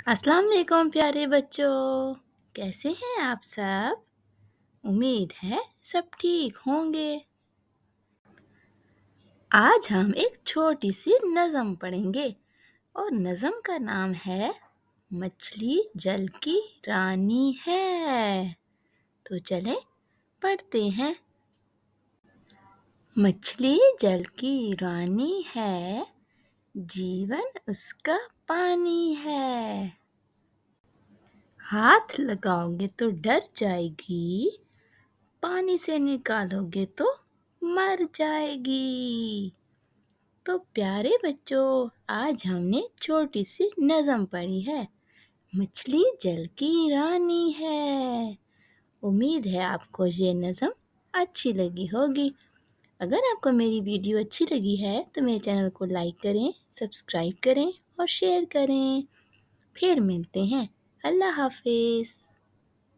अस्सलाम वालेकुम प्यारे बच्चों। कैसे हैं आप सब? उम्मीद है सब ठीक होंगे। आज हम एक छोटी सी नज़म पढ़ेंगे और नज़म का नाम है मछली जल की रानी है। तो चलें पढ़ते हैं। मछली जल की रानी है, जीवन उसका पानी है। हाथ लगाओगे तो डर जाएगी, पानी से निकालोगे तो मर जाएगी। तो प्यारे बच्चों, आज हमने छोटी सी नज़म पढ़ी है, मछली जल की रानी है। उम्मीद है आपको ये नज़म अच्छी लगी होगी। अगर आपको मेरी वीडियो अच्छी लगी है तो मेरे चैनल को लाइक करें, सब्सक्राइब करें और शेयर करें। फिर मिलते हैं। अल्लाह हाफिज़।